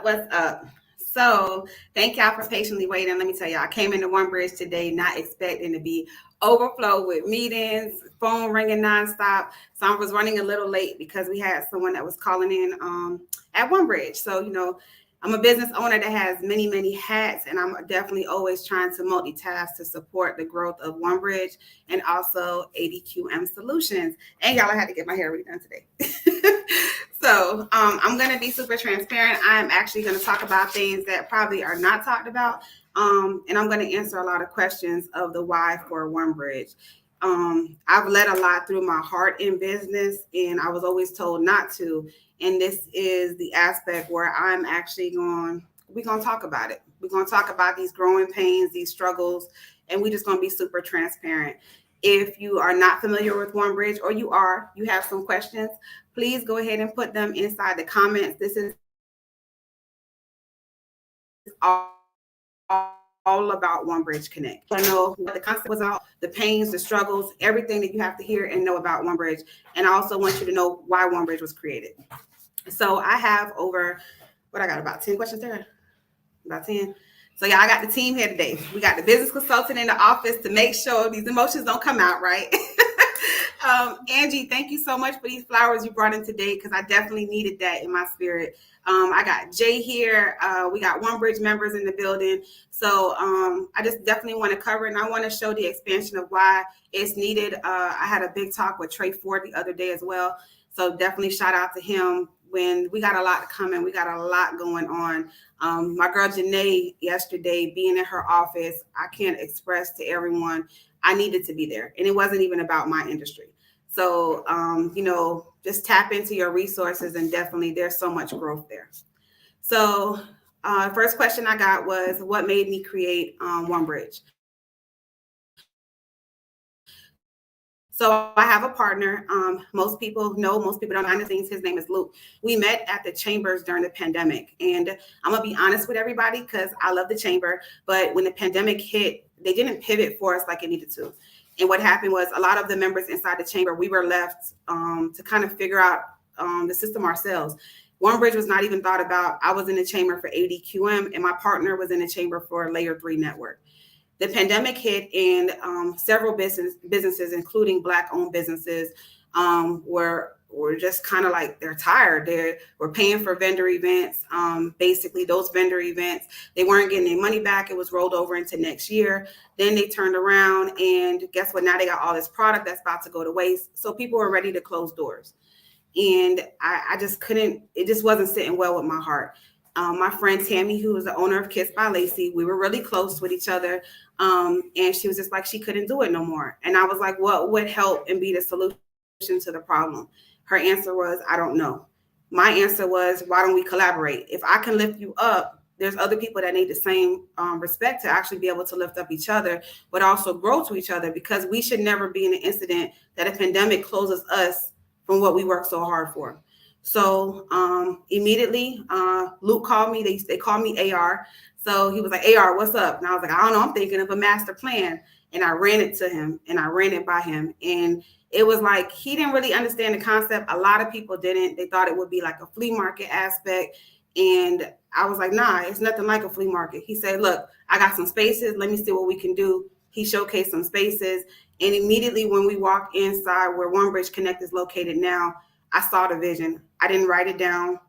What's up? So, thank y'all for patiently waiting. Let me tell you, I came into 1Bridge today not expecting to be overflow with meetings, phone ringing nonstop. So, I was running a little late because we had someone that was calling in at 1Bridge. So, I'm a business owner that has many, many hats, and I'm definitely always trying to multitask to support the growth of 1Bridge and also ADQM Solutions. And y'all, I had to get my hair redone today. So I'm going to be super transparent. I'm actually going to talk about things that probably are not talked about. And I'm going to answer a lot of questions of the why for 1Bridge. I've led a lot through my heart in business, and I was always told not to. And this is the aspect where I'm actually we're going to talk about it. We're going to talk about these growing pains, these struggles, and we're just going to be super transparent. If you are not familiar with 1Bridge, or you have some questions, please go ahead and put them inside the comments. This is all about 1Bridge Connect. I know what the concept was about, the pains, the struggles, everything that you have to hear and know about 1Bridge. And I also want you to know why 1Bridge was created. So I have about 10 questions there? About 10. So yeah, I got the team here today. We got the business consultant in the office to make sure these emotions don't come out, right? Angie, thank you so much for these flowers you brought in today, because I definitely needed that in my spirit. I got Jay here. We got 1Bridge members in the building. So I just definitely want to cover it, and I want to show the expansion of why it's needed. I had a big talk with Trey Ford the other day as well. So definitely shout out to him. When we got a lot coming, we got a lot going on. My girl Janae yesterday, being in her office, I can't express to everyone, I needed to be there. And it wasn't even about my industry. So, just tap into your resources, and definitely there's so much growth there. So first question I got was, what made me create 1Bridge? So I have a partner. Most people know, most people don't know, behind the scenes, his name is Luke. We met at the chambers during the pandemic. And I'm going to be honest with everybody, because I love the chamber. But when the pandemic hit, they didn't pivot for us like it needed to. And what happened was, a lot of the members inside the chamber, we were left to kind of figure out the system ourselves. 1Bridge was not even thought about. I was in the chamber for ADQM, and my partner was in the chamber for Layer 3 Network. The pandemic hit, and several businesses, including Black-owned businesses, were just kind of like, they're tired. They were paying for vendor events. Basically, those vendor events, they weren't getting their money back. It was rolled over into next year. Then they turned around, and guess what? Now they got all this product that's about to go to waste. So people were ready to close doors. And I just couldn't, it just wasn't sitting well with my heart. My friend Tammy, who was the owner of Kiss by Lacey, we were really close with each other. And she was just like, she couldn't do it no more. And I was like, what would help and be the solution to the problem? Her answer was, I don't know. My answer was, why don't we collaborate? If I can lift you up, there's other people that need the same respect to actually be able to lift up each other, but also grow to each other, because we should never be in an incident that a pandemic closes us from what we work so hard for. So immediately, Luke called me. They called me AR. So he was like, AR, what's up? And I was like, I don't know. I'm thinking of a master plan. And I ran it to him, and I ran it by him. And it was like, he didn't really understand the concept. A lot of people didn't. They thought it would be like a flea market aspect. And I was like, nah, it's nothing like a flea market. He said, look, I got some spaces. Let me see what we can do. He showcased some spaces. And immediately when we walked inside where 1Bridge Connect is located now, I saw the vision. I didn't write it down.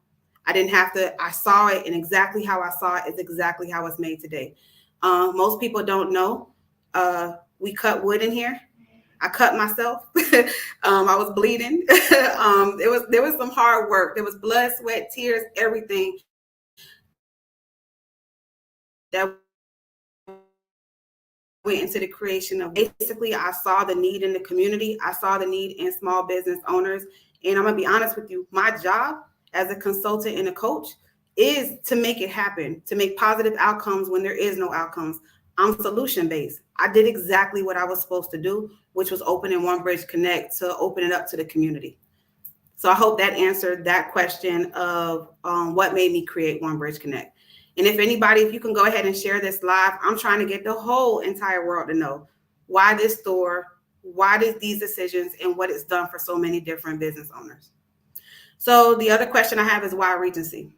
I didn't have to. I saw it, and exactly how I saw it is exactly how it's made today. Most people don't know. We cut wood in here. I cut myself. I was bleeding. There was some hard work. There was blood, sweat, tears, everything that went into the creation of. Basically, I saw the need in the community. I saw the need in small business owners. And I'm going to be honest with you, my job as a consultant and a coach is to make it happen, to make positive outcomes when there is no outcomes. I'm solution-based. I did exactly what I was supposed to do, which was opening 1Bridge Connect to open it up to the community. So I hope that answered that question of what made me create 1Bridge Connect. And if you can go ahead and share this live, I'm trying to get the whole entire world to know why this store, why these decisions, and what it's done for so many different business owners. So the other question I have is, why Regency?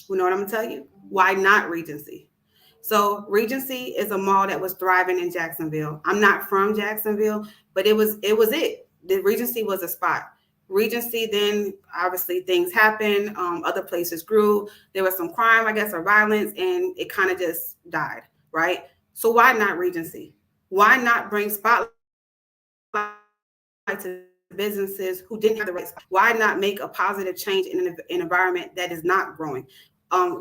You know what I'm gonna tell you? Why not Regency? So Regency is a mall that was thriving in Jacksonville. I'm not from Jacksonville, but it. The Regency was a spot. Regency, then obviously things happened. Other places grew. There was some crime, I guess, or violence, and it kind of just died, right? So why not Regency? Why not bring spotlight to businesses who didn't have the right spot? Why not make a positive change in an environment that is not growing?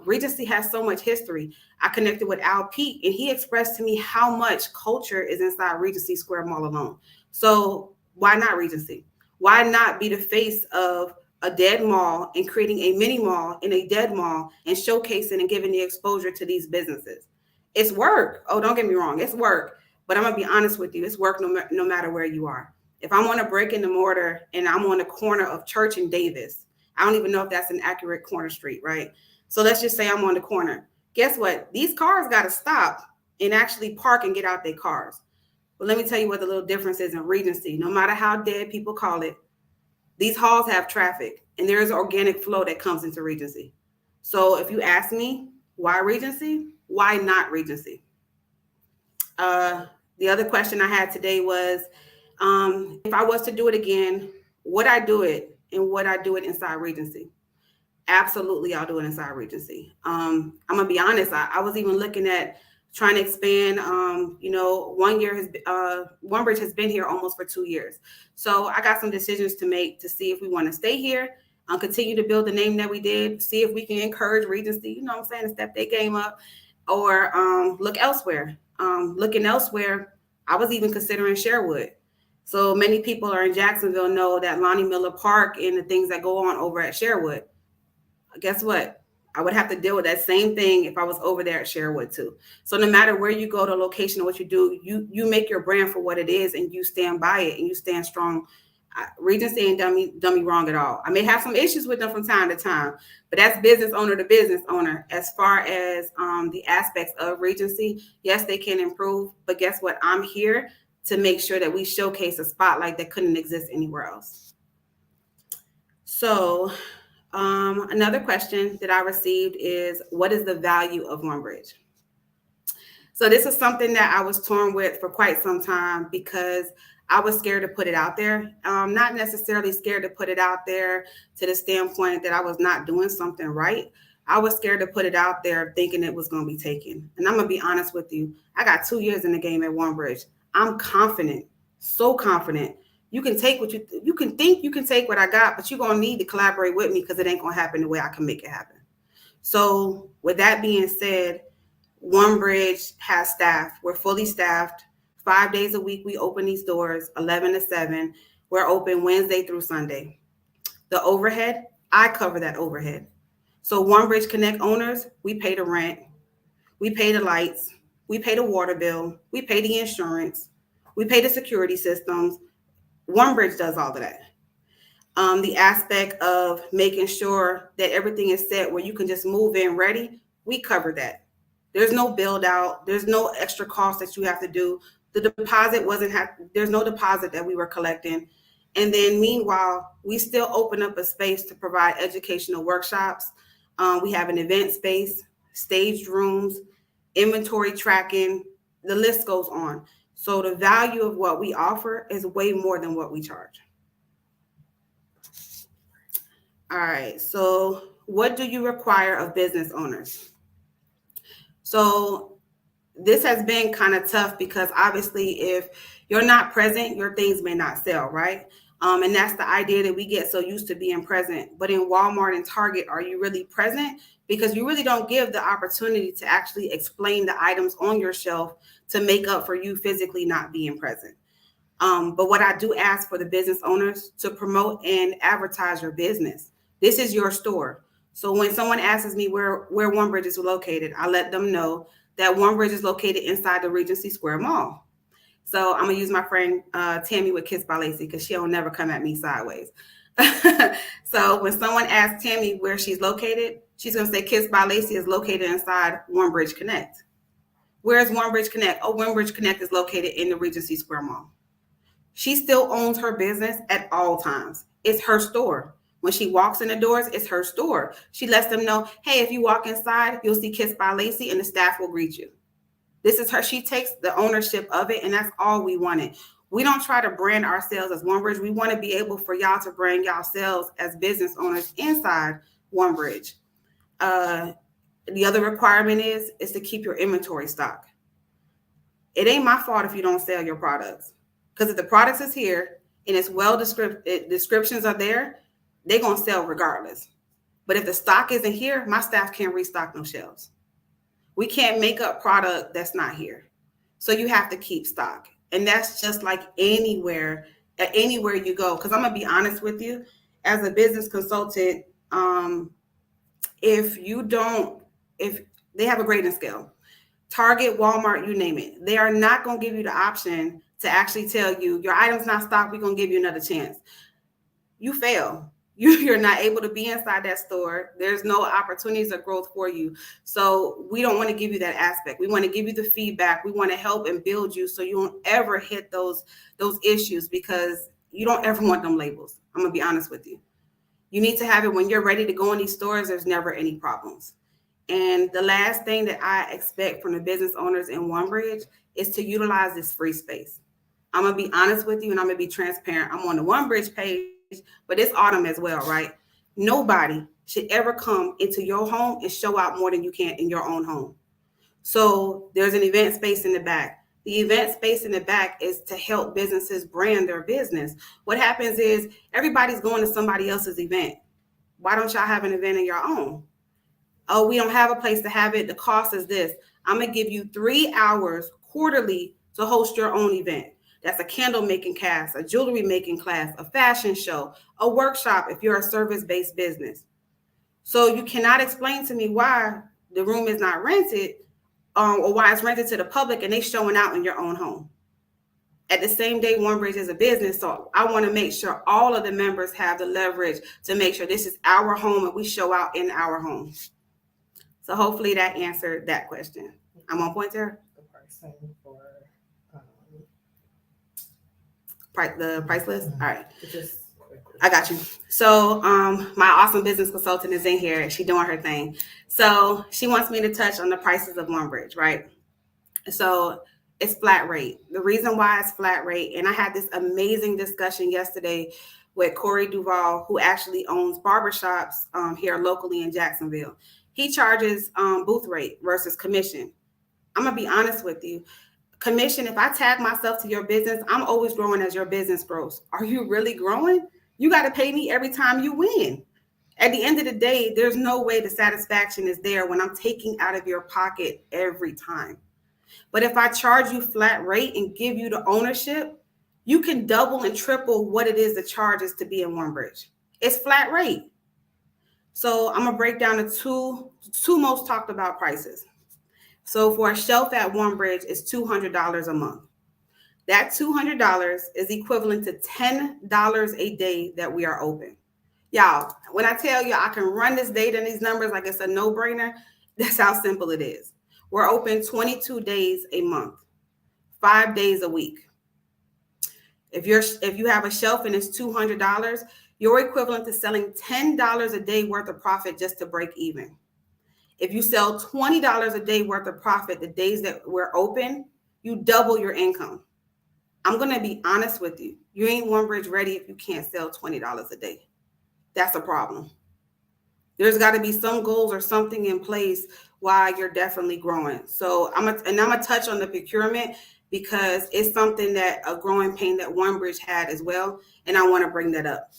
Regency has so much history. I connected with Al Pete, and he expressed to me how much culture is inside Regency Square Mall alone. So why not Regency? Why not be the face of a dead mall and creating a mini mall in a dead mall and showcasing and giving the exposure to these businesses? It's work. Oh, don't get me wrong. It's work. But I'm going to be honest with you. It's work no matter where you are. If I'm on a brick and mortar and I'm on the corner of Church and Davis, I don't even know if that's an accurate corner street, right? So let's just say I'm on the corner. Guess what? These cars got to stop and actually park and get out their cars. But let me tell you what the little difference is in Regency. No matter how dead people call it, these halls have traffic, and there is organic flow that comes into Regency. So if you ask me, why Regency? Why not Regency? The other question I had today was, if I was to do it again, would I do it, and would I do it inside Regency? Absolutely, I'll do it inside Regency. I'm gonna be honest. I was even looking at trying to expand. 1Bridge has been here almost for 2 years, so I got some decisions to make to see if we want to stay here, continue to build the name that we did, see if we can encourage Regency. You know what I'm saying, to step their game up, or look elsewhere. Looking elsewhere, I was even considering Sherwood. So many people are in Jacksonville know that Lonnie Miller Park and the things that go on over at Sherwood. Guess what? I would have to deal with that same thing if I was over there at Sherwood too. So no matter where you go, the location of what you do, you make your brand for what it is, and you stand by it, and you stand strong. Regency ain't done me wrong at all. I may have some issues with them from time to time, but that's business owner to business owner. As far as the aspects of Regency, yes, they can improve, but guess what? I'm here to make sure that we showcase a spotlight that couldn't exist anywhere else. So another question that I received is, what is the value of 1Bridge? So this is something that I was torn with for quite some time, because I was scared to put it out there. Not necessarily scared to put it out there to the standpoint that I was not doing something right. I was scared to put it out there thinking it was going to be taken. And I'm going to be honest with you. I got 2 years in the game at 1Bridge. I'm confident, so confident. You can take what you can think you can take what I got, but you're going to need to collaborate with me, because it ain't going to happen the way I can make it happen. So with that being said, 1Bridge has staff. We're fully staffed. 5 days a week, we open these doors, 11 to 7. We're open Wednesday through Sunday. The overhead, I cover that overhead. So 1Bridge Connect owners, we pay the rent, we pay the lights, we pay the water bill, we pay the insurance, we pay the security systems. 1Bridge does all of that. The aspect of making sure that everything is set where you can just move in ready, we cover that. There's no build out. There's no extra cost that you have to do. The deposit there's no deposit that we were collecting. And then meanwhile, we still open up a space to provide educational workshops. We have an event space, staged rooms, inventory tracking, the list goes on. So the value of what we offer is way more than what we charge. All right, so what do you require of business owners? So this has been kind of tough, because obviously if you're not present, your things may not sell, right? And that's the idea that we get so used to being present. But in Walmart and Target, are you really present? Because you really don't give the opportunity to actually explain the items on your shelf to make up for you physically not being present. But what I do ask for the business owners to promote and advertise your business. This is your store. So when someone asks me where 1Bridge is located, I let them know that 1Bridge is located inside the Regency Square Mall. So I'm gonna use my friend Tammy with Kiss by Lacey, because she'll never come at me sideways. So when someone asks Tammy where she's located, she's gonna say Kiss by Lacey is located inside 1Bridge Connect. Where's 1Bridge Connect? Oh, 1Bridge Connect is located in the Regency Square Mall. She still owns her business at all times. It's her store. When she walks in the doors, it's her store. She lets them know, hey, if you walk inside, you'll see Kiss by Lacey and the staff will greet you. This is her. She takes the ownership of it, and that's all we wanted. We don't try to brand ourselves as 1Bridge. We want to be able for y'all to brand yourselves as business owners inside 1Bridge. The other requirement is to keep your inventory stock. It ain't my fault if you don't sell your products, because if the products is here and it's well descriptions are there, they're gonna sell regardless. But if the stock isn't here, my staff can't restock no shelves. We can't make up product that's not here. So you have to keep stock. And that's just like anywhere you go. Because I'm going to be honest with you, as a business consultant, if they have a grading scale, Target, Walmart, you name it, they are not going to give you the option to actually tell you your item's not stocked, we're going to give you another chance. You fail. You're not able to be inside that store. There's no opportunities of growth for you. So we don't want to give you that aspect. We want to give you the feedback. We want to help and build you so you don't ever hit those issues, because you don't ever want them labels. I'm going to be honest with you. You need to have it when you're ready to go in these stores. There's never any problems. And the last thing that I expect from the business owners in 1Bridge is to utilize this free space. I'm going to be honest with you, and I'm going to be transparent. I'm on the 1Bridge page, but it's autumn as well, right? Nobody should ever come into your home and show out more than you can in your own home. So there's an event space in the back. The event space in the back is to help businesses brand their business. What happens is everybody's going to somebody else's event. Why don't y'all have an event of your own? Oh, we don't have a place to have it. The cost is this. I'm going to give you 3 hours quarterly to host your own event. That's a candle making class, a jewelry making class, a fashion show, a workshop if you're a service-based business. So you cannot explain to me why the room is not rented or why it's rented to the public and they showing out in your own home. At the same day, 1Bridge is a business, so I want to make sure all of the members have the leverage to make sure this is our home and we show out in our home. So hopefully that answered that question. I'm on point there. The pricing for the price list. All right. Just I got you. So my awesome business consultant is in here. She's doing her thing. So she wants me to touch on the prices of 1Bridge, right? So it's flat rate. The reason why it's flat rate, and I had this amazing discussion yesterday with Corey Duval, who actually owns barbershops here locally in Jacksonville. He charges booth rate versus commission. I'm going to be honest with you. Commission, if I tag myself to your business, I'm always growing as your business grows. Are you really growing? You got to pay me every time you win. At the end of the day, there's no way the satisfaction is there when I'm taking out of your pocket every time. But if I charge you flat rate and give you the ownership, you can double and triple what it is the charge is to be in 1Bridge. It's flat rate. So I'm going to break down the two most talked about prices. So for a shelf at 1Bridge is $200 a month. That $200 is equivalent to $10 a day that we are open. Y'all, when I tell you I can run this data and these numbers like it's a no-brainer, that's how simple it is. We're open 22 days a month, 5 days a week. If you have a shelf and it's $200, you're equivalent to selling $10 a day worth of profit just to break even. If you sell $20 a day worth of profit the days that we're open, you double your income. I'm going to be honest with you. You ain't 1Bridge ready if you can't sell $20 a day. That's a problem. There's got to be some goals or something in place while you're definitely growing. So I'm gonna touch on the procurement because it's something that a growing pain that 1Bridge had as well, and I want to bring that up.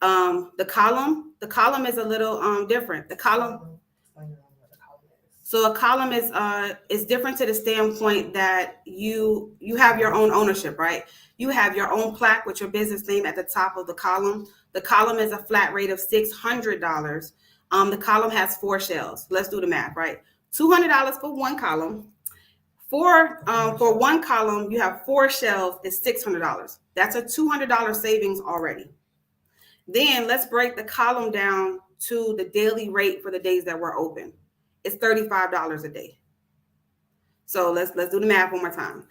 The column is a little different. The column. So a column is different to the standpoint that you have your own ownership, right? You have your own plaque with your business name at the top of the column. The column is a flat rate of $600. The column has 4 shelves. Let's do the math, right? $200 for one column. For one column, you have 4 shelves. It's $600. That's a $200 savings already. Then let's break the column down to the daily rate for the days that we're open. It's $35 a day. So let's do the math one more time.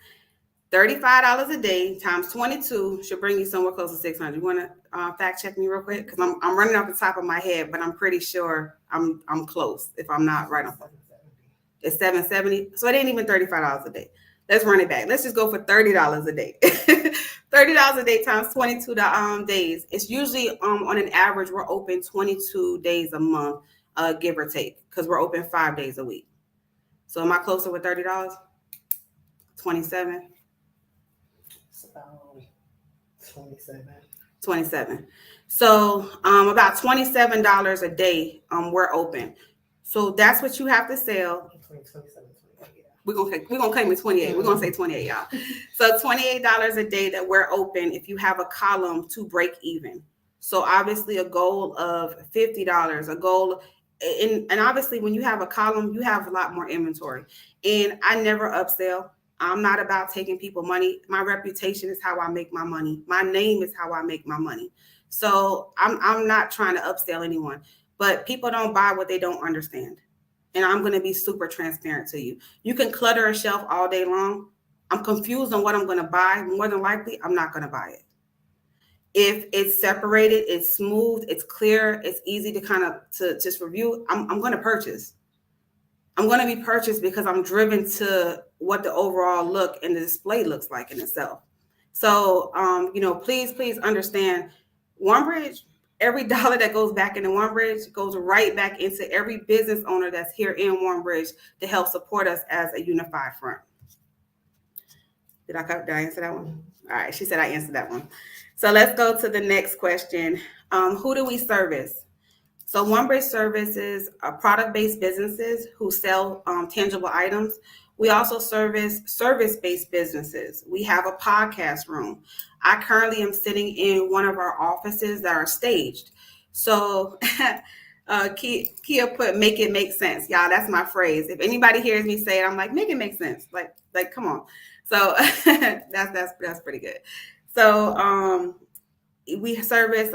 $35 a day times 22 should bring you somewhere close to 600. You want to fact check me real quick? Because I'm running off the top of my head, but I'm pretty sure I'm close if I'm not right on. It's 770. So it ain't even $35 a day. Let's run it back. Let's just go for $30 a day. $30 a day times 22 days. It's usually on an average, we're open 22 days a month, give or take, because we're open 5 days a week. So am I closer with $30? 27. It's about 27. 27. So about $27 a day we're open. So that's what you have to sell. 27. We're gonna claim it 28. We're gonna say 28, y'all. So $28 a day that we're open if you have a column to break even. So obviously a goal of $50, a goal, and obviously when you have a column, you have a lot more inventory. And I never upsell. I'm not about taking people money. My reputation is how I make my money. My name is how I make my money. So I'm not trying to upsell anyone, but people don't buy what they don't understand. And I'm going to be super transparent to you. You can clutter a shelf all day long. I'm confused on what I'm going to buy. More than likely, I'm not going to buy it. If it's separated, it's smooth, it's clear, it's easy to kind of to just review, I'm going to purchase. I'm going to be purchased because I'm driven to what the overall look and the display looks like in itself. So, please understand 1Bridge. Every dollar that goes back into 1Bridge goes right back into every business owner that's here in 1Bridge to help support us as a unified front. Did I answer that one? All right, she said I answered that one. So let's go to the next question. Who do we service? So 1Bridge services product-based businesses who sell tangible items. We also service service-based businesses. We have a podcast room. I currently am sitting in one of our offices that are staged. So Kia put "make it make sense." Y'all, that's my phrase. If anybody hears me say it, I'm like, make it make sense. Like come on. So that's pretty good. So we service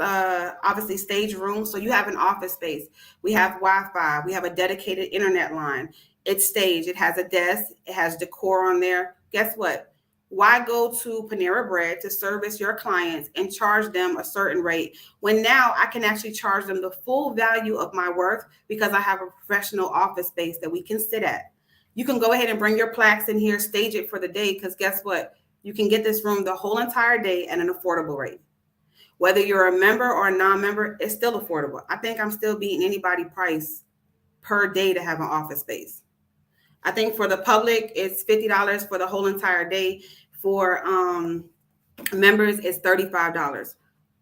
obviously stage rooms. So you have an office space. We have Wi-Fi. We have a dedicated internet line. It's staged. It has a desk. It has decor on there. Guess what? Why go to Panera Bread to service your clients and charge them a certain rate when now I can actually charge them the full value of my worth because I have a professional office space that we can sit at. You can go ahead and bring your plaques in here, stage it for the day, because guess what? You can get this room the whole entire day at an affordable rate. Whether you're a member or a non-member, it's still affordable. I think I'm still beating anybody's price per day to have an office space. I think for the public, it's $50 for the whole entire day. For members, it's $35.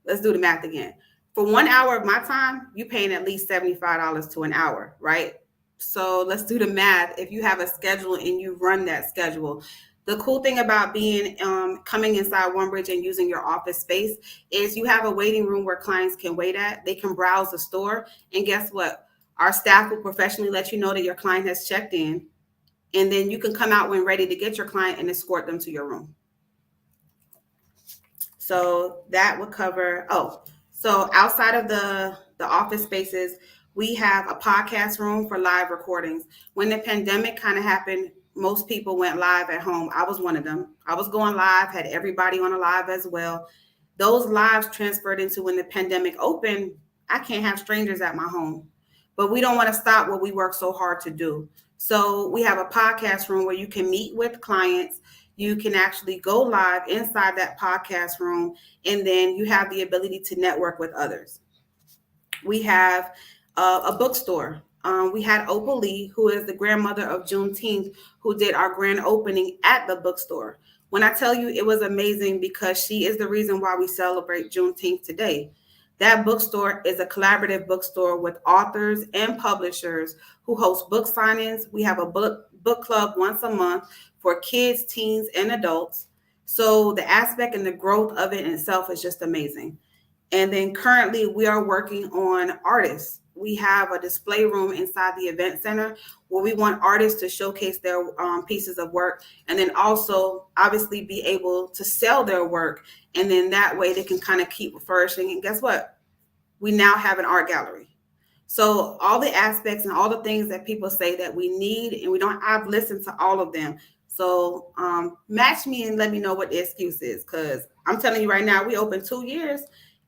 Let's do the math again. For 1 hour of my time, you're paying at least $75 to an hour, right? So let's do the math. If you have a schedule and you run that schedule, the cool thing about being coming inside 1Bridge and using your office space is you have a waiting room where clients can wait at. They can browse the store. And guess what? Our staff will professionally let you know that your client has checked in. And then you can come out when ready to get your client and escort them to your room. So that would cover, so outside of the office spaces, we have a podcast room for live recordings. When the pandemic kind of happened, most people went live at home. I was one of them. I was going live, had everybody on a live as well. Those lives transferred into when the pandemic opened, I can't have strangers at my home. But we don't want to stop what we work so hard to do. So we have a podcast room where you can meet with clients. You can actually go live inside that podcast room, and then you have the ability to network with others. We have a bookstore. We had Opal Lee, who is the grandmother of Juneteenth, who did our grand opening at the bookstore. When I tell you it was amazing because she is the reason why we celebrate Juneteenth today. That bookstore is a collaborative bookstore with authors and publishers who host book signings. We have a book club once a month for kids, teens, and adults. So the aspect and the growth of it in itself is just amazing. And then currently we are working on artists. We have a display room inside the event center where we want artists to showcase their pieces of work, and then also obviously be able to sell their work. And then that way they can kind of keep flourishing. And guess what? We now have an art gallery. So all the aspects and all the things that people say that we need, and I've listened to all of them. So match me and let me know what the excuse is, because I'm telling you right now, we open 2 years,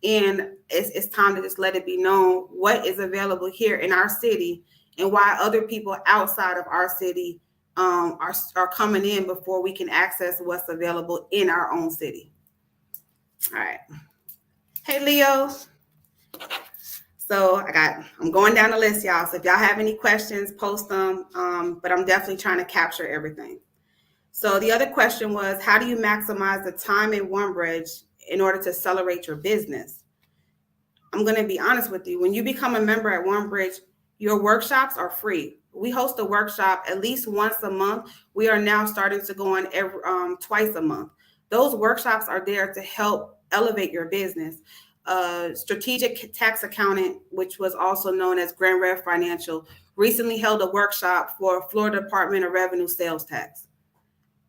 and it's time to just let it be known what is available here in our city and why other people outside of our city are coming in before we can access what's available in our own city. All right. Hey, Leo. So I'm going down the list, y'all. So if y'all have any questions, post them. But I'm definitely trying to capture everything. So the other question was, how do you maximize the time in 1Bridge in order to accelerate your business? I'm going to be honest with you. When you become a member at 1Bridge, your workshops are free. We host a workshop at least once a month. We are now starting to go on twice a month. Those workshops are there to help elevate your business. Strategic tax accountant, which was also known as Grand Rev Financial, recently held a workshop for Florida Department of Revenue sales tax.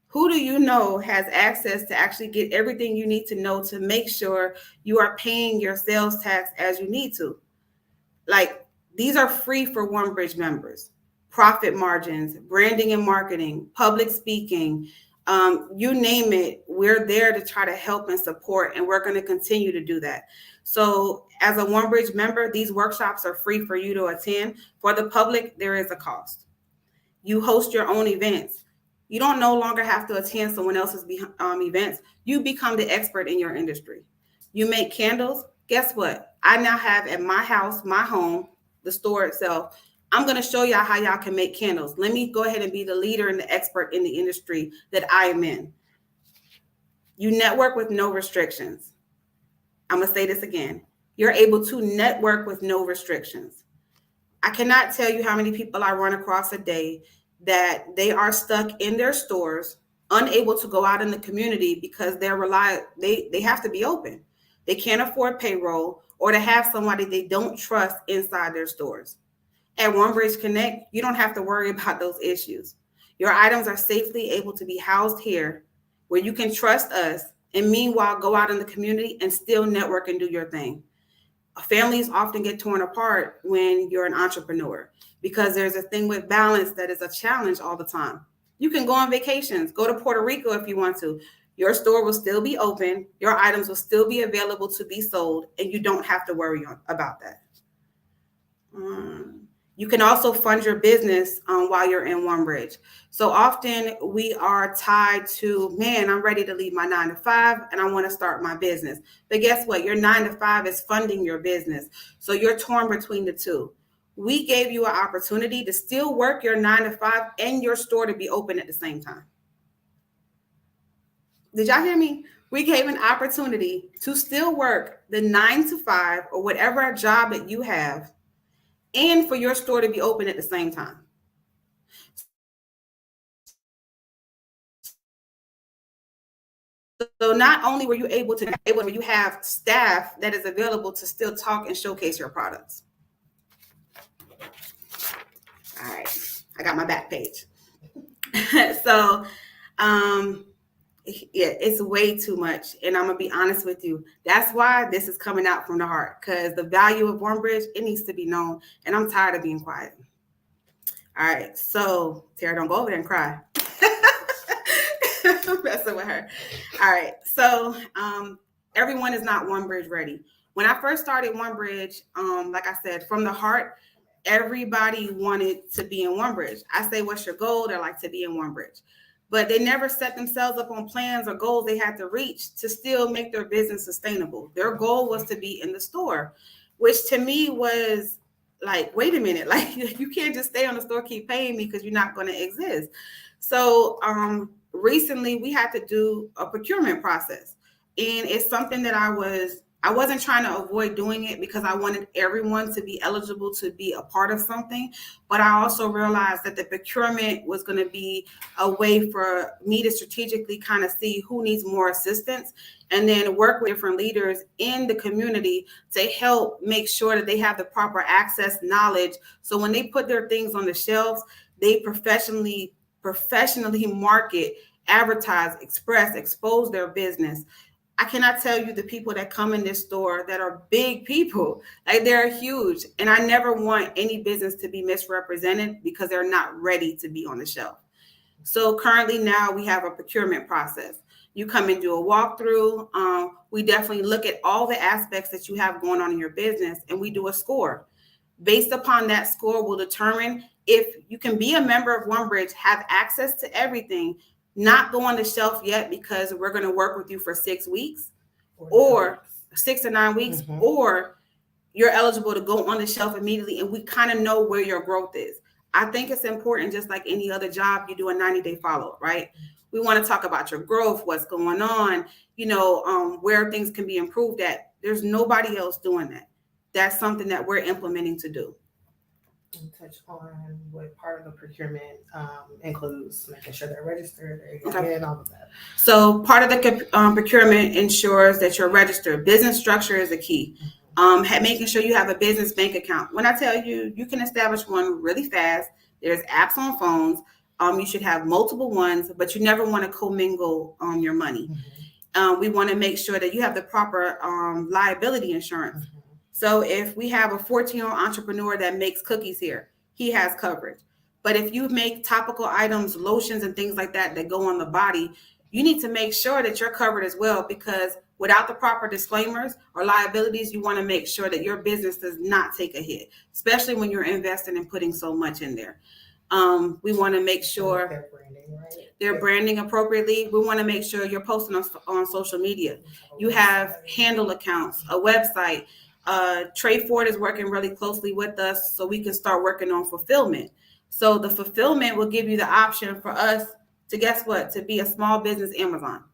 Who do you know has access to actually get everything you need to know to make sure you are paying your sales tax as you need to? Like, these are free for 1Bridge members. Profit margins, branding and marketing, public speaking, you name it, we're there to try to help and support, and we're going to continue to do that. So as a 1Bridge member, these workshops are free for you to attend. For the public, there is a cost. You host your own events. You don't no longer have to attend someone else's events. You become the expert in your industry. You make candles. Guess what? I now have at my house, my home, the store itself, I'm going to show y'all how y'all can make candles. Let me go ahead and be the leader and the expert in the industry that I am in. You network with no restrictions. I'm going to say this again. You're able to network with no restrictions. I cannot tell you how many people I run across a day that they are stuck in their stores, unable to go out in the community because they have to be open. They can't afford payroll, or to have somebody they don't trust inside their stores. At 1Bridge Connect, you don't have to worry about those issues. Your items are safely able to be housed here where you can trust us, and meanwhile go out in the community and still network and do your thing. Families often get torn apart when you're an entrepreneur because there's a thing with balance that is a challenge all the time. You can go on vacations, go to Puerto Rico if you want to. Your store will still be open. Your items will still be available to be sold, and you don't have to worry about that. You can also fund your business while you're in 1Bridge. So often we are tied to, man, I'm ready to leave my 9 to 5 and I want to start my business. But guess what? Your 9 to 5 is funding your business. So you're torn between the two. We gave you an opportunity to still work your 9 to 5 and your store to be open at the same time. Did y'all hear me? We gave an opportunity to still work the 9 to 5 or whatever job that you have, and for your store to be open at the same time. So not only were you able to, you have staff that is available to still talk and showcase your products. All right, I got my back page. So, yeah, it's way too much. And I'm going to be honest with you. That's why this is coming out from the heart, because the value of 1Bridge, it needs to be known. And I'm tired of being quiet. All right. So, Tara, don't go over there and cry. I'm messing with her. All right. So, everyone is not 1Bridge ready. When I first started 1Bridge, like I said, from the heart, everybody wanted to be in 1Bridge. I say, what's your goal? They're like, to be in 1Bridge. But they never set themselves up on plans or goals they had to reach to still make their business sustainable. Their goal was to be in the store, which to me was like, wait a minute, like you can't just stay on the store, keep paying me because you're not going to exist. So recently we had to do a procurement process, and it's something that I wasn't trying to avoid doing it because I wanted everyone to be eligible to be a part of something. But I also realized that the procurement was going to be a way for me to strategically kind of see who needs more assistance, and then work with different leaders in the community to help make sure that they have the proper access, knowledge. So when they put their things on the shelves, they professionally market, advertise, express, expose their business. I cannot tell you the people that come in this store that are big people, like they're huge. And I never want any business to be misrepresented because they're not ready to be on the shelf. So currently now we have a procurement process. You come and do a walkthrough. We definitely look at all the aspects that you have going on in your business, and we do a score. Based upon that score, will determine if you can be a member of 1Bridge, have access to everything, not go on the shelf yet because we're going to work with you for 6 weeks or 6 to 9 weeks, or you're eligible to go on the shelf immediately, and we kind of know where your growth is. I think it's important, just like any other job, you do a 90-day follow-up, right? We want to talk about your growth, what's going on, where things can be improved at. There's nobody else doing that. That's something that we're implementing to do. And touch on what part of the procurement includes making sure they're registered, and all of that. So part of the procurement ensures that you're registered. Business structure is a key. Making sure you have a business bank account. When I tell you, you can establish one really fast. There's apps on phones. You should have multiple ones, but you never want to commingle your money. We want to make sure that you have the proper liability insurance. So if we have a 14-year-old entrepreneur that makes cookies here, he has coverage. But if you make topical items, lotions, and things like that go on the body, you need to make sure that you're covered as well, because without the proper disclaimers or liabilities, you want to make sure that your business does not take a hit, especially when you're investing and putting so much in there. We want to make sure they're branding appropriately. We want to make sure you're posting on social media. You have handle accounts, a website. Trade Ford is working really closely with us so we can start working on fulfillment. So the fulfillment will give you the option for us to, guess what, to be a small business Amazon.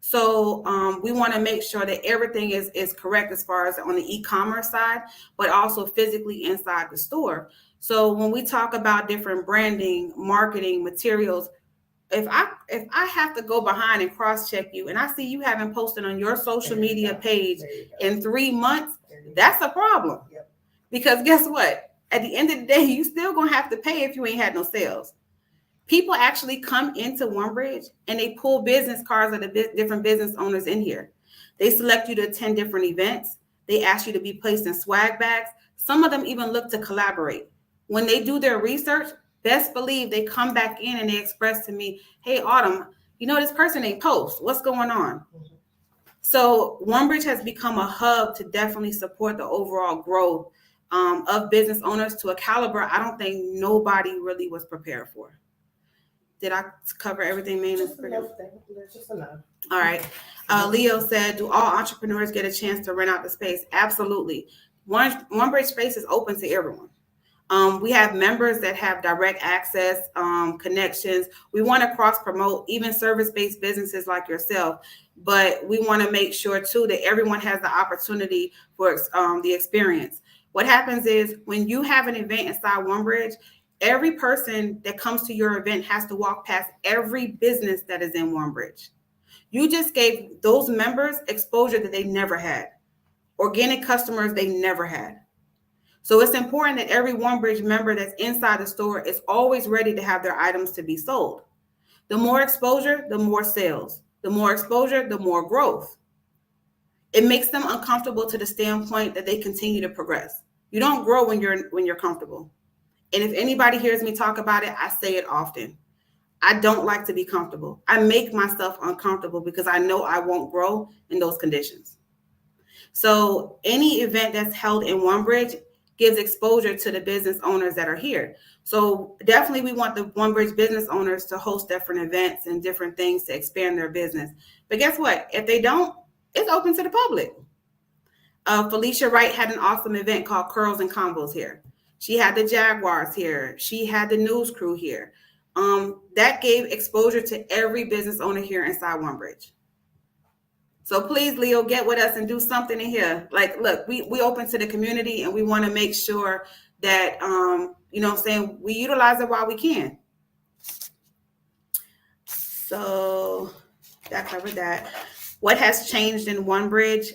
So we want to make sure that everything is correct as far as on the e-commerce side, but also physically inside the store. So when we talk about different branding, marketing, materials, if I have to go behind and cross-check you and I see you haven't posted on your social media page in 3 months, that's a problem. Because guess what? At the end of the day, you still going to have to pay if you ain't had no sales. People actually come into 1Bridge and they pull business cards of the different business owners in here. They select you to attend different events. They ask you to be placed in swag bags. Some of them even look to collaborate. When they do their research, best believe they come back in and they express to me, hey, Autumn, this person ain't post. What's going on? So 1Bridge has become a hub to definitely support the overall growth of business owners to a caliber I don't think nobody really was prepared for. Did I cover everything, man? Just enough. All right. Leo said, do all entrepreneurs get a chance to rent out the space? Absolutely. 1Bridge space is open to everyone. We have members that have direct access, connections. We want to cross promote even service-based businesses like yourself, but we want to make sure too that everyone has the opportunity for the experience. What happens is when you have an event inside 1Bridge, every person that comes to your event has to walk past every business that is in 1Bridge. You just gave those members exposure that they never had, organic customers they never had. So it's important that every 1Bridge member that's inside the store is always ready to have their items to be sold. The more exposure, the more sales. The more exposure, the more growth. It makes them uncomfortable to the standpoint that they continue to progress. You don't grow when you're comfortable. And if anybody hears me talk about it, I say it often. I don't like to be comfortable. I make myself uncomfortable because I know I won't grow in those conditions. So any event that's held in 1Bridge gives exposure to the business owners that are here. So definitely we want the 1Bridge business owners to host different events and different things to expand their business. But guess what? If they don't, it's open to the public. Felicia Wright had an awesome event called Curls and Combos here. She had the Jaguars here. She had the news crew here. That gave exposure to every business owner here inside 1Bridge. So please, Leo, get with us and do something in here. Like, look, we open to the community and we want to make sure that, we utilize it while we can. So that covered that. What has changed in 1Bridge?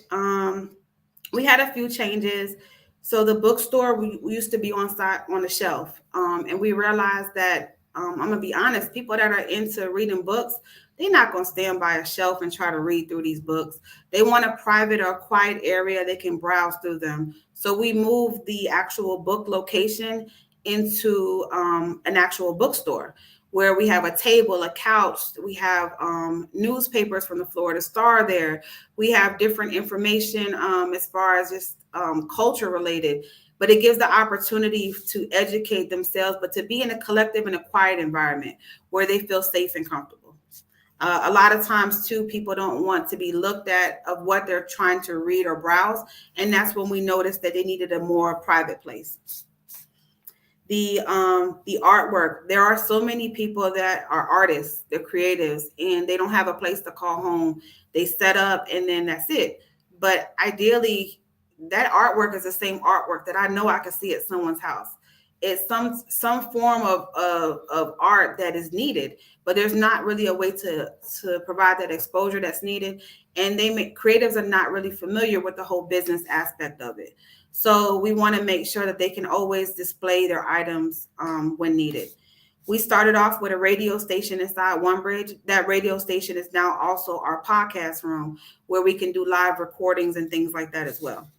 We had a few changes. So the bookstore, we used to be on the shelf. And we realized that, I'm going to be honest, people that are into reading books, they're not going to stand by a shelf and try to read through these books. They want a private or quiet area they can browse through them. So we moved the actual book location into an actual bookstore. where we have a table, a couch, we have newspapers from the Florida Star there. We have different information as far as just culture related, but it gives the opportunity to educate themselves, but to be in a collective and a quiet environment where they feel safe and comfortable. A lot of times too, people don't want to be looked at of what they're trying to read or browse. And that's when we noticed that they needed a more private place. The artwork, there are so many people that are artists, they're creatives, and they don't have a place to call home. They set up and then that's it. But ideally, that artwork is the same artwork that I know I can see at someone's house. It's some form of art that is needed, but there's not really a way to provide that exposure that's needed. And creatives are not really familiar with the whole business aspect of it. So we want to make sure that they can always display their items when needed. We started off with a radio station inside 1Bridge. That radio station is now also our podcast room where we can do live recordings and things like that as well.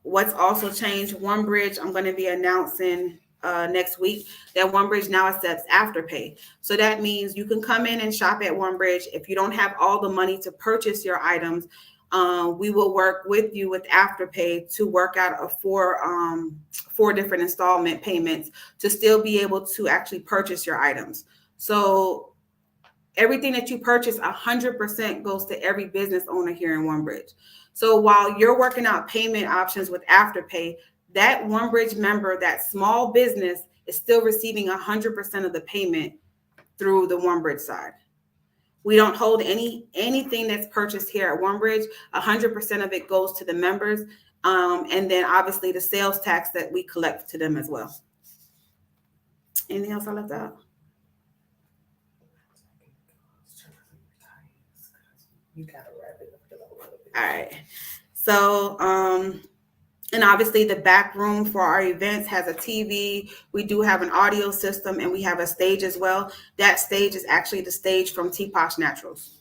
What's also changed, 1Bridge, I'm going to be announcing next week that 1Bridge now accepts Afterpay. So that means you can come in and shop at 1Bridge. If you don't have all the money to purchase your items, we will work with you with Afterpay to work out four different installment payments to still be able to actually purchase your items. So everything that you purchase, 100% goes to every business owner here in 1Bridge. So while you're working out payment options with Afterpay, that 1Bridge member, that small business, is still receiving 100% of the payment through the 1Bridge side. We don't hold anything that's purchased here at 1Bridge. 100% of it goes to the members, and then obviously the sales tax that we collect to them as well. Anything else I left out? You gotta wrap it up a little bit. All right. So, and obviously the back room for our events has a TV. We do have an audio system and we have a stage as well. That stage is actually the stage from T-Posh Naturals.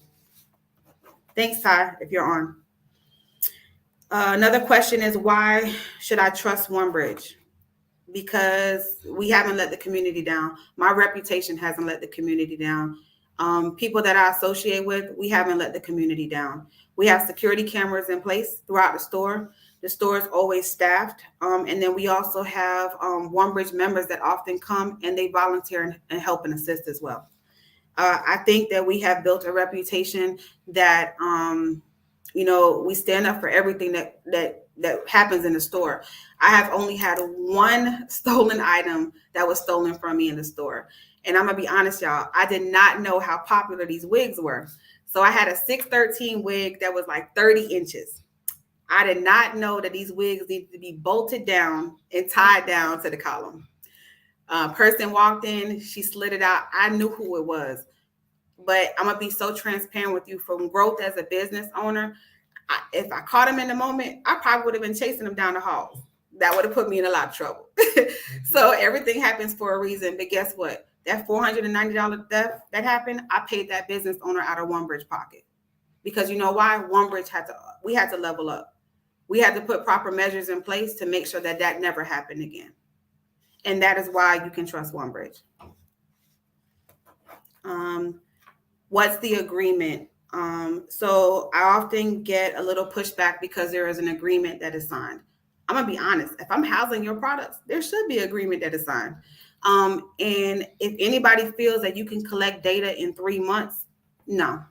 Thanks, Ty, if you're on. Another question is, why should I trust 1Bridge? Because we haven't let the community down. My reputation hasn't let the community down. People that I associate with, we haven't let the community down. We have security cameras in place throughout the store. The store is always staffed. And then we also have 1Bridge members that often come and they volunteer and help and assist as well. I think that we have built a reputation that, we stand up for everything that happens in the store. I have only had one stolen item that was stolen from me in the store. And I'm going to be honest, y'all, I did not know how popular these wigs were. So I had a 613 wig that was like 30 inches. I did not know that these wigs needed to be bolted down and tied down to the column. Person walked in, she slid it out. I knew who it was. But I'm going to be so transparent with you, from growth as a business owner. If I caught him in the moment, I probably would have been chasing him down the hall. That would have put me in a lot of trouble. So everything happens for a reason. But guess what? That $490 theft that happened, I paid that business owner out of 1Bridge pocket. Because you know why? 1Bridge we had to level up. We had to put proper measures in place to make sure that that never happened again. And that is why you can trust 1Bridge. What's the agreement? So I often get a little pushback because there is an agreement that is signed. I'm going to be honest. If I'm housing your products, there should be an agreement that is signed. And if anybody feels that you can collect data in 3 months, no,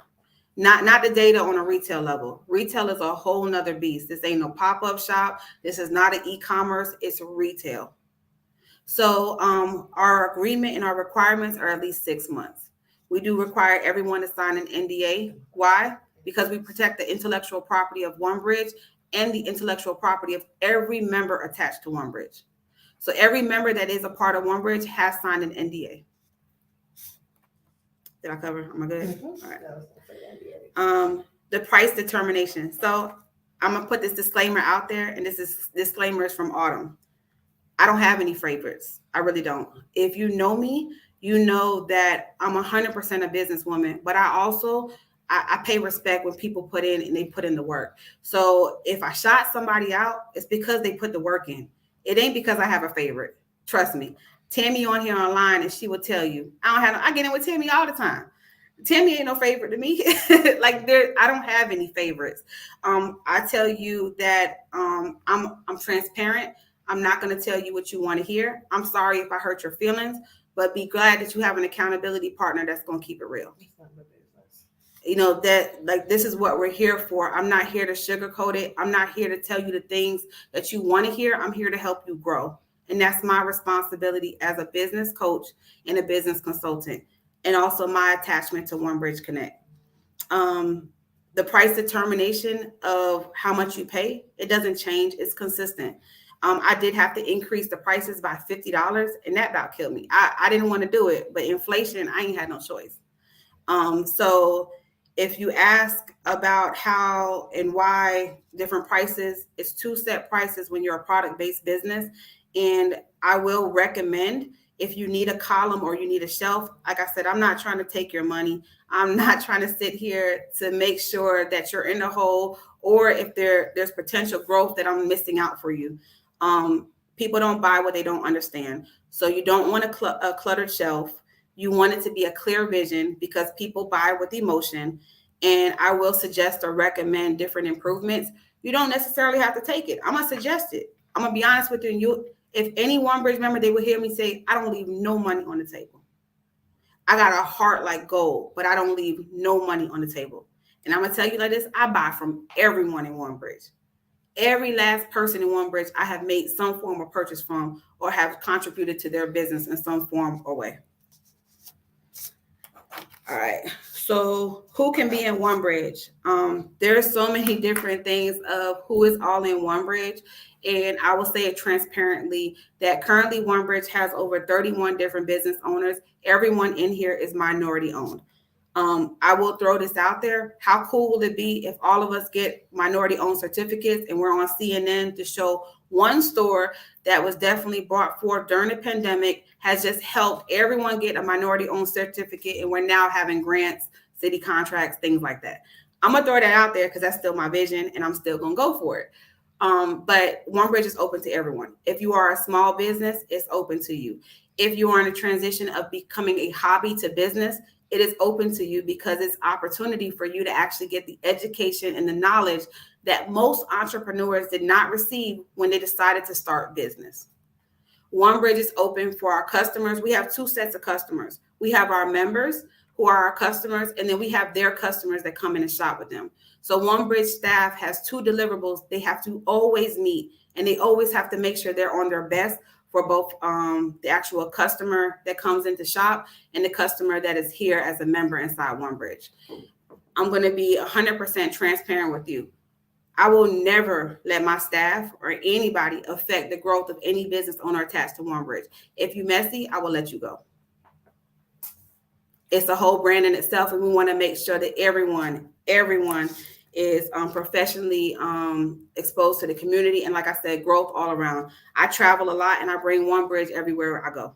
not the data on a retail level. Retail is a whole nother beast. This ain't no pop-up shop. This is not an e-commerce. It's retail. So our agreement and our requirements are at least 6 months. We do require everyone to sign an NDA. Why? Because we protect the intellectual property of 1Bridge and the intellectual property of every member attached to 1Bridge. So every member that is a part of 1Bridge has signed an NDA. Did I cover? Am I good? Mm-hmm. All right. The price determination. So I'm going to put this disclaimer out there, and disclaimer is from Autumn. I don't have any favorites. I really don't. If you know me, you know that I'm 100% a businesswoman, but I pay respect when people put in and they put in the work. So if I shot somebody out, it's because they put the work in. It ain't because I have a favorite. Trust me. Tammy on here online, and she will tell you, I get in with Tammy all the time. Tammy ain't no favorite to me. Like I don't have any favorites. I tell you that I'm transparent. I'm not going to tell you what you want to hear. I'm sorry if I hurt your feelings, but be glad that you have an accountability partner that's going to keep it real. You know, that like, this is what we're here for. I'm not here to sugarcoat it. I'm not here to tell you the things that you want to hear. I'm here to help you grow. And that's my responsibility as a business coach and a business consultant, and also my attachment to 1Bridge Connect. The price determination of how much you pay, it doesn't change. It's consistent. I did have to increase the prices by $50, and that about killed me. I didn't want to do it, but inflation, I ain't had no choice. So if you ask about how and why different prices, it's 2 set prices when you're a product-based business. And I will recommend, if you need a column or you need a shelf, like I said, I'm not trying to take your money. I'm not trying to sit here to make sure that you're in the hole, or if there's potential growth that I'm missing out for you. People don't buy what they don't understand. So you don't want a cluttered shelf. You want it to be a clear vision, because people buy with emotion. And I will suggest or recommend different improvements. You don't necessarily have to take it. I'm going to suggest it. I'm going to be honest with you. If any 1Bridge member, they will hear me say, I don't leave no money on the table. I got a heart like gold, but I don't leave no money on the table. And I'm going to tell you like this, I buy from everyone in 1Bridge. Every last person in 1Bridge, I have made some form of purchase from, or have contributed to their business in some form or way. All right. So who can be in 1Bridge? There's so many different things of who is all in 1Bridge. And I will say it transparently that currently 1Bridge has over 31 different business owners. Everyone in here is minority owned. I will throw this out there. How cool will it be if all of us get minority owned certificates and we're on CNN to show one store that was definitely brought forth during the pandemic, has just helped everyone get a minority owned certificate, and we're now having grants, city contracts, things like that. I'm going to throw that out there because that's still my vision, and I'm still going to go for it. But 1Bridge is open to everyone. If you are a small business, it's open to you. If you are in a transition of becoming a hobby to business, it is open to you, because it's opportunity for you to actually get the education and the knowledge that most entrepreneurs did not receive when they decided to start business. 1Bridge is open for our customers. We have 2 sets of customers. We have our members, who are our customers, and then we have their customers that come in and shop with them. So 1Bridge staff has 2 deliverables they have to always meet, and they always have to make sure they're on their best for both the actual customer that comes in to shop and the customer that is here as a member inside 1Bridge. I'm going to be 100% transparent with you. I will never let my staff or anybody affect the growth of any business owner attached to 1Bridge. If you're messy, I will let you go. It's a whole brand in itself, and we want to make sure that everyone is professionally exposed to the community. And like I said, growth all around. I travel a lot, and I bring 1Bridge everywhere I go.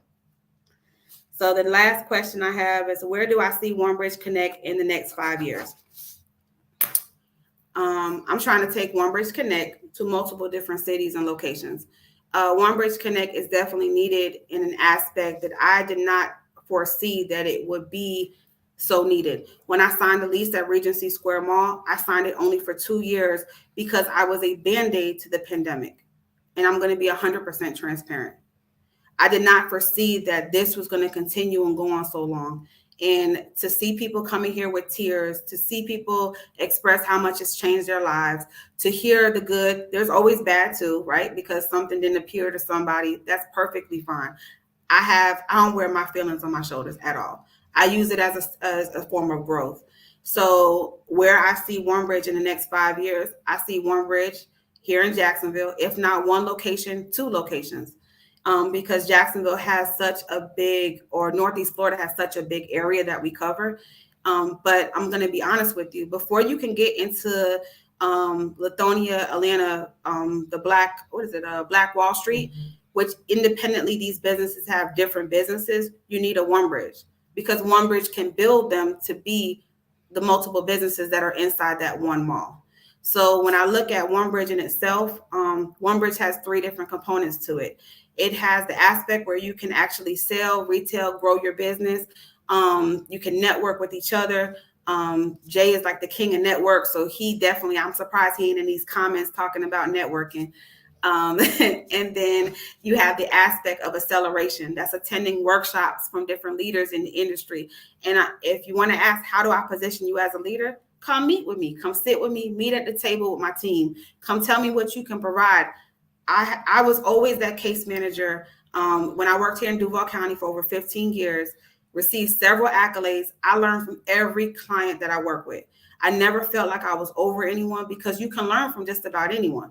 So the last question I have is, where do I see 1Bridge Connect in the next 5 years? I'm trying to take 1Bridge Connect to multiple different cities and locations. 1Bridge Connect is definitely needed in an aspect that I did not foresee that it would be so needed. When I signed the lease at Regency Square Mall, I signed it only for 2 years because I was a Band-Aid to the pandemic. And I'm going to be 100% transparent. I did not foresee that this was going to continue and go on so long. And to see people coming here with tears, to see people express how much it's changed their lives, to hear the good, there's always bad too, right? Because something didn't appear to somebody, that's perfectly fine. I don't wear my feelings on my shoulders at all. I use it as a form of growth. So where I see 1Bridge in the next 5 years, I see 1Bridge here in Jacksonville, if not 1 location, 2 locations. Because Jacksonville has such a big, or Northeast Florida has such a big area that we cover. But I'm going to be honest with you, before you can get into Lithonia, Atlanta, the Black Wall Street, which independently these businesses have different businesses, you need a 1Bridge, because 1Bridge can build them to be the multiple businesses that are inside that one mall. So when I look at 1Bridge in itself, 1Bridge has 3 different components to it. It has the aspect where you can actually sell, retail, grow your business. You can network with each other. Jay is like the king of network. So he definitely, I'm surprised he ain't in these comments talking about networking. And then you have the aspect of acceleration. That's attending workshops from different leaders in the industry. And if you want to ask, how do I position you as a leader? Come meet with me. Come sit with me. Meet at the table with my team. Come tell me what you can provide. I was always that case manager when I worked here in Duval County for over 15 years, received several accolades. I learned from every client that I work with. I never felt like I was over anyone because you can learn from just about anyone.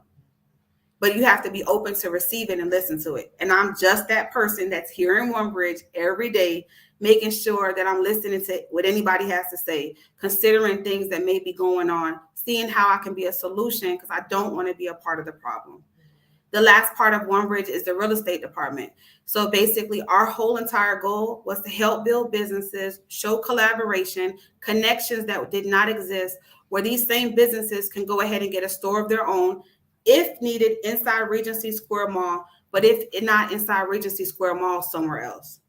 But you have to be open to receive it and listen to it. And I'm just that person that's here in 1Bridge every day, making sure that I'm listening to what anybody has to say, considering things that may be going on, seeing how I can be a solution because I don't want to be a part of the problem. The last part of 1Bridge is the real estate department. So basically, our whole entire goal was to help build businesses, show collaboration, connections that did not exist, where these same businesses can go ahead and get a store of their own, if needed, inside Regency Square Mall, but if not inside Regency Square Mall, somewhere else.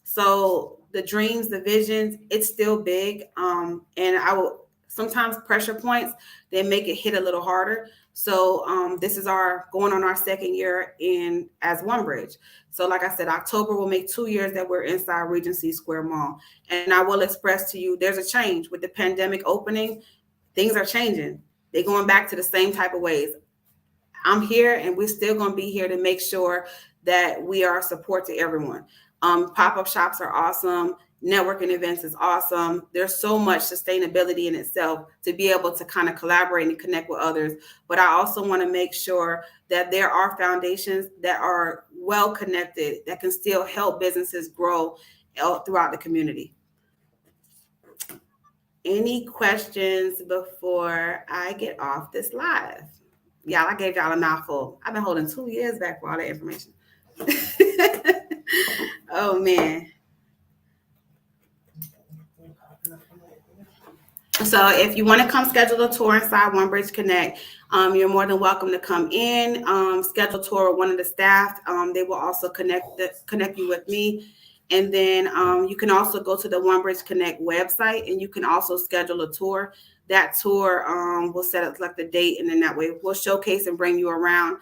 So the dreams, the visions, it's still big. And I will sometimes pressure points, they make it hit a little harder. So this is our going on our second year in as 1Bridge. So like I said, October will make 2 years that we're inside Regency Square Mall. And I will express to you, there's a change with the pandemic opening. Things are changing. They're going back to the same type of ways. I'm here and we're still going to be here to make sure that we are support to everyone. Pop-up shops are awesome. Networking events is awesome. There's so much sustainability in itself to be able to kind of collaborate and connect with others. But I also want to make sure that there are foundations that are well connected that can still help businesses grow throughout the community. Any questions before I get off this live? Y'all, I gave y'all a mouthful. I've been holding 2 years back for all that information. Oh, man. So if you want to come schedule a tour inside 1Bridge Connect, you're more than welcome to come in, schedule a tour with one of the staff. They will also connect you with me. And then you can also go to the 1Bridge Connect website and you can also schedule a tour. That tour will set up like the date, and then that way we'll showcase and bring you around.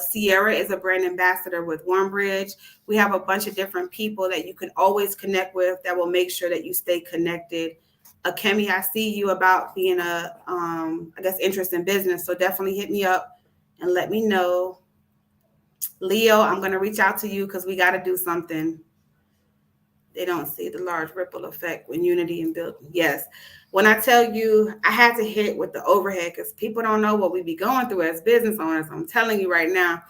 Sierra is a brand ambassador with 1Bridge. We have a bunch of different people that you can always connect with that will make sure that you stay connected. Kemi, I see you about being interest in business. So definitely hit me up and let me know. Leo, I'm going to reach out to you because we got to do something. They don't see the large ripple effect when unity and building. Yes. When I tell you, I had to hit with the overhead because people don't know what we be going through as business owners. I'm telling you right now.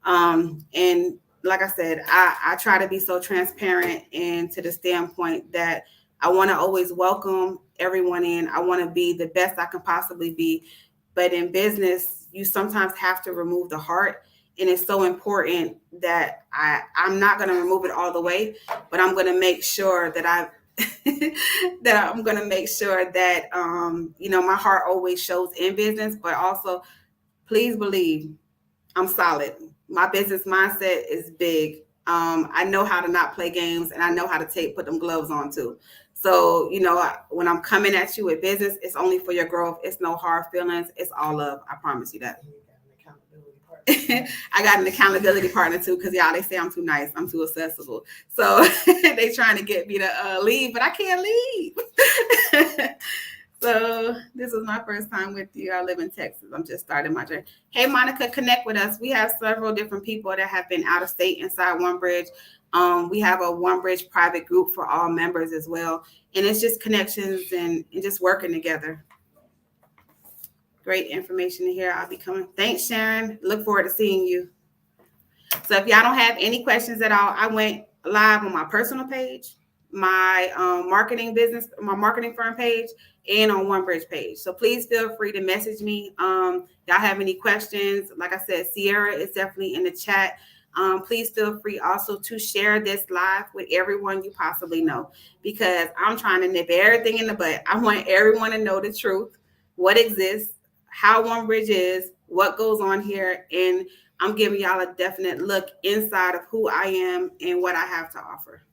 And like I said, I try to be so transparent and to the standpoint that I want to always welcome everyone in. I want to be the best I can possibly be. But in business, you sometimes have to remove the heart. And it's so important that I'm not going to remove it all the way, but I'm going to make sure that my heart always shows in business, but also please believe I'm solid. My business mindset is big. I know how to not play games, and I know how to put them gloves on too. So, when I'm coming at you with business, it's only for your growth. It's no hard feelings. It's all love. I promise you that. I got an accountability partner too, because they say I'm too nice, I'm too accessible. So they trying to get me to leave, but I can't leave. So this was my first time with you. I live in Texas. I'm just starting my journey. Hey, Monica, connect with us. We have several different people that have been out of state inside 1Bridge. We have a 1Bridge private group for all members as well. And it's just connections and just working together. Great information to hear. I'll be coming. Thanks, Sharon. Look forward to seeing you. So if y'all don't have any questions at all, I went live on my personal page, my marketing firm page, and on 1Bridge page. So please feel free to message me. Y'all have any questions? Like I said, Sierra is definitely in the chat. Please feel free also to share this live with everyone you possibly know, because I'm trying to nip everything in the bud. I want everyone to know the truth, what exists, how 1Bridge is, what goes on here, and I'm giving y'all a definite look inside of who I am and what I have to offer.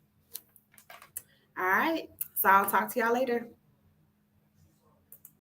All right. So I'll talk to y'all later.